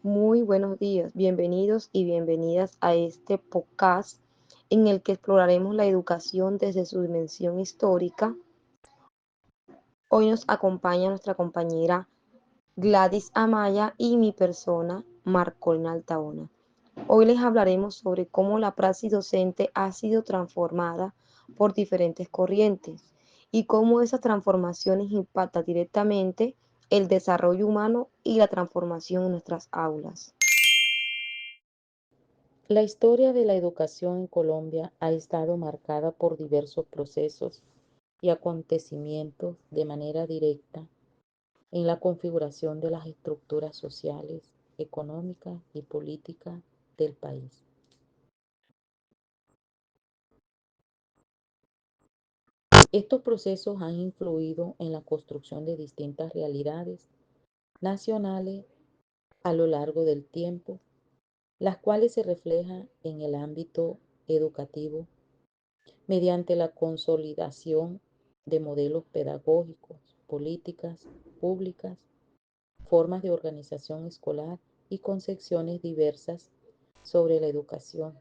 Muy buenos días, bienvenidos y bienvenidas a este podcast en el que exploraremos la educación desde su dimensión histórica. Hoy nos acompaña nuestra compañera Gladys Amaya y mi persona, Marcolina Altaona. Hoy les hablaremos sobre cómo la praxis docente ha sido transformada por diferentes corrientes y cómo esas transformaciones impactan directamente el desarrollo humano y la transformación en nuestras aulas. La historia de la educación en Colombia ha estado marcada por diversos procesos y acontecimientos de manera directa en la configuración de las estructuras sociales, económicas y políticas del país. Estos procesos han influido en la construcción de distintas realidades nacionales a lo largo del tiempo, las cuales se reflejan en el ámbito educativo mediante la consolidación de modelos pedagógicos, políticas públicas, formas de organización escolar y concepciones diversas sobre la educación,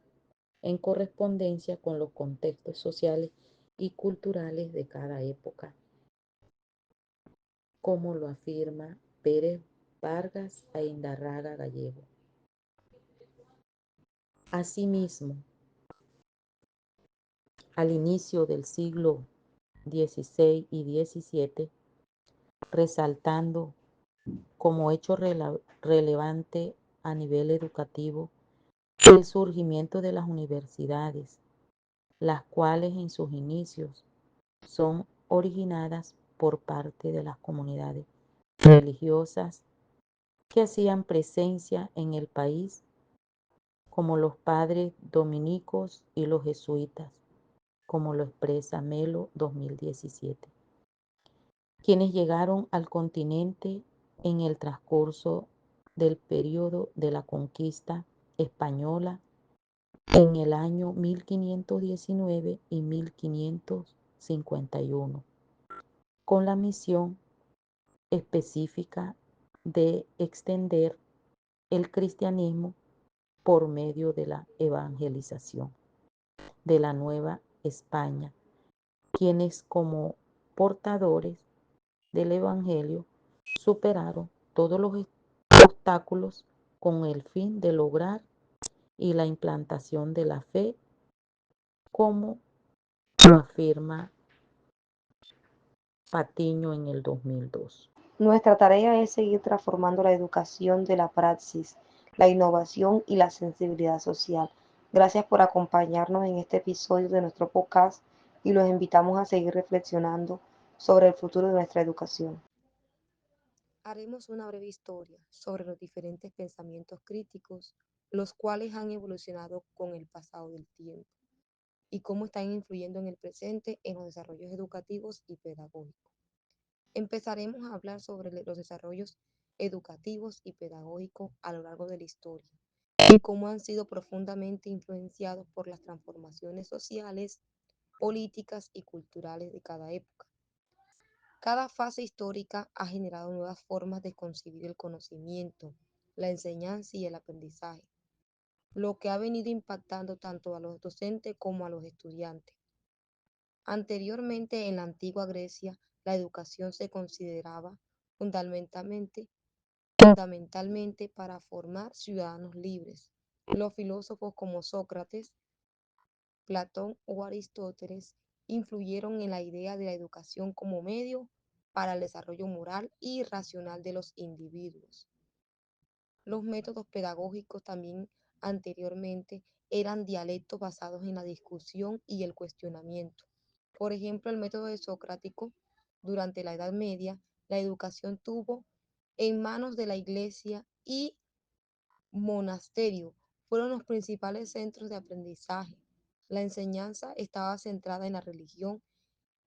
en correspondencia con los contextos sociales y culturales de cada época, como lo afirma Pérez Vargas e Indarraga Gallego. Asimismo, al inicio del siglo XVI y XVII, resaltando como hecho relevante a nivel educativo el surgimiento de las universidades, las cuales en sus inicios son originadas por parte de las comunidades religiosas que hacían presencia en el país, como los padres dominicos y los jesuitas, como lo expresa Melo 2017, quienes llegaron al continente en el transcurso del periodo de la conquista española en el año 1519 y 1551, con la misión específica de extender el cristianismo por medio de la evangelización de la Nueva España, quienes como portadores del Evangelio superaron todos los obstáculos con el fin de lograr y la implantación de la fe, como lo afirma Patiño en el 2002. Nuestra tarea es seguir transformando la educación de la praxis, la innovación y la sensibilidad social. Gracias por acompañarnos en este episodio de nuestro podcast y los invitamos a seguir reflexionando sobre el futuro de nuestra educación. Haremos una breve historia sobre los diferentes pensamientos críticos, los cuales han evolucionado con el pasado del tiempo y cómo están influyendo en el presente en los desarrollos educativos y pedagógicos. Empezaremos a hablar sobre los desarrollos educativos y pedagógicos a lo largo de la historia y cómo han sido profundamente influenciados por las transformaciones sociales, políticas y culturales de cada época. Cada fase histórica ha generado nuevas formas de concebir el conocimiento, la enseñanza y el aprendizaje, lo que ha venido impactando tanto a los docentes como a los estudiantes. Anteriormente, en la antigua Grecia, la educación se consideraba fundamentalmente para formar ciudadanos libres. Los filósofos como Sócrates, Platón o Aristóteles influyeron en la idea de la educación como medio para el desarrollo moral y racional de los individuos. Los métodos pedagógicos también anteriormente eran dialectos basados en la discusión y el cuestionamiento. Por ejemplo, el método de socrático durante la Edad Media, la educación tuvo en manos de la iglesia y monasterio, fueron los principales centros de aprendizaje. La enseñanza estaba centrada en la religión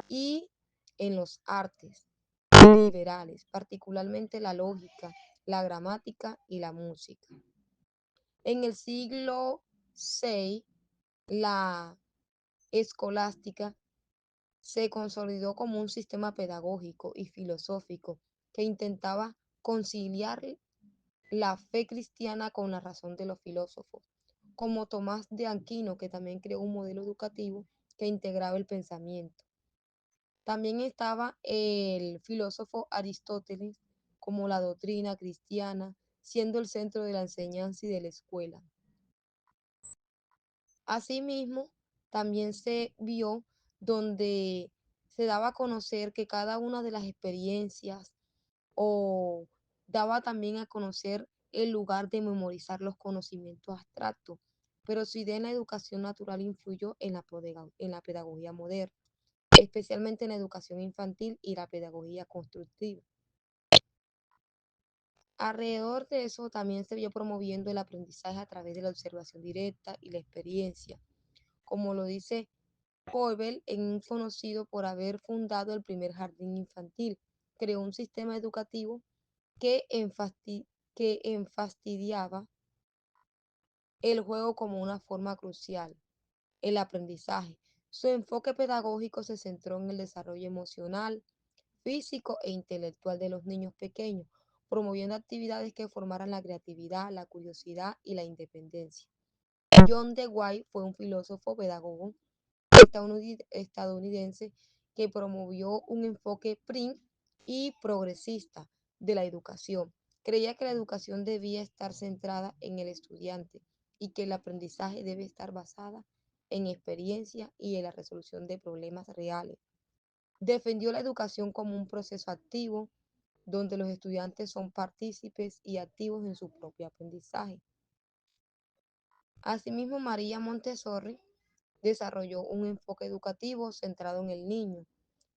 y en los artes liberales, particularmente la lógica, la gramática y la música. En el siglo VI, la escolástica se consolidó como un sistema pedagógico y filosófico que intentaba conciliar la fe cristiana con la razón de los filósofos, como Tomás de Aquino, que también creó un modelo educativo que integraba el pensamiento. También estaba el filósofo Aristóteles como la doctrina cristiana, siendo el centro de la enseñanza y de la escuela. Asimismo, también se vio donde se daba a conocer que cada una de las experiencias o daba también a conocer el lugar de memorizar los conocimientos abstractos, pero su idea en la educación natural influyó en la pedagogía moderna, especialmente en la educación infantil y la pedagogía constructiva. Alrededor de eso también se vio promoviendo el aprendizaje a través de la observación directa y la experiencia, como lo dice Poebel, en un conocido por haber fundado el primer jardín infantil, creó un sistema educativo que, que enfastidiaba el juego como una forma crucial, el aprendizaje. Su enfoque pedagógico se centró en el desarrollo emocional, físico e intelectual de los niños pequeños, promoviendo actividades que formaran la creatividad, la curiosidad y la independencia. John Dewey fue un filósofo pedagogo estadounidense que promovió un enfoque PRIN y progresista de la educación. Creía que la educación debía estar centrada en el estudiante y que el aprendizaje debe estar basada en experiencia y en la resolución de problemas reales. Defendió la educación como un proceso activo donde los estudiantes son partícipes y activos en su propio aprendizaje. Asimismo, María Montessori desarrolló un enfoque educativo centrado en el niño,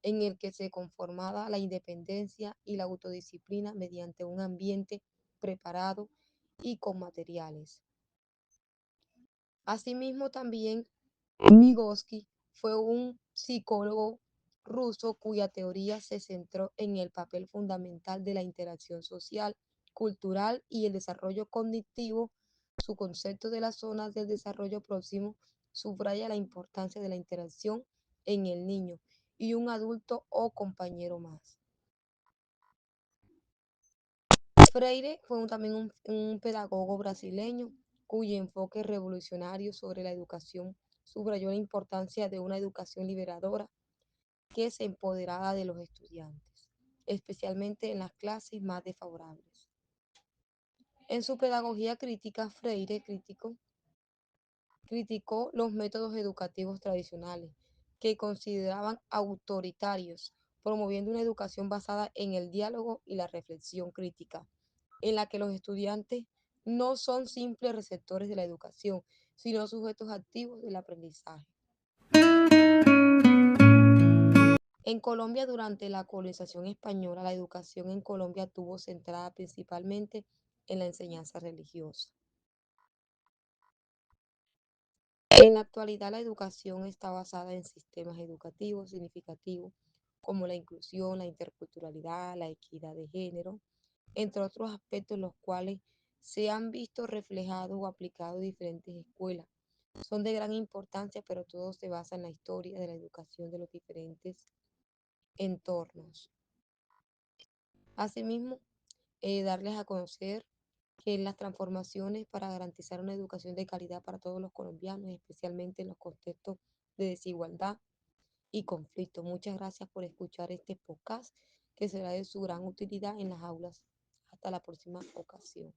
en el que se conformaba la independencia y la autodisciplina mediante un ambiente preparado y con materiales. Asimismo, también Vygotsky fue un psicólogo ruso cuya teoría se centró en el papel fundamental de la interacción social, cultural y el desarrollo cognitivo. Su concepto de las zonas del desarrollo próximo subraya la importancia de la interacción en el niño y un adulto o compañero más. Freire fue también un pedagogo brasileño cuyo enfoque revolucionario sobre la educación subrayó la importancia de una educación liberadora que se empoderara de los estudiantes, especialmente en las clases más desfavorables. En su pedagogía crítica, Freire criticó los métodos educativos tradicionales que consideraban autoritarios, promoviendo una educación basada en el diálogo y la reflexión crítica, en la que los estudiantes no son simples receptores de la educación, sino sujetos activos del aprendizaje. En Colombia, durante la colonización española, la educación en Colombia estuvo centrada principalmente en la enseñanza religiosa. En la actualidad, la educación está basada en sistemas educativos significativos como la inclusión, la interculturalidad, la equidad de género, entre otros aspectos los cuales se han visto reflejados o aplicados en diferentes escuelas. Son de gran importancia, pero todo se basa en la historia de la educación de los diferentes entornos. Asimismo, darles a conocer que las transformaciones para garantizar una educación de calidad para todos los colombianos, especialmente en los contextos de desigualdad y conflicto. Muchas gracias por escuchar este podcast que será de su gran utilidad en las aulas. Hasta la próxima ocasión.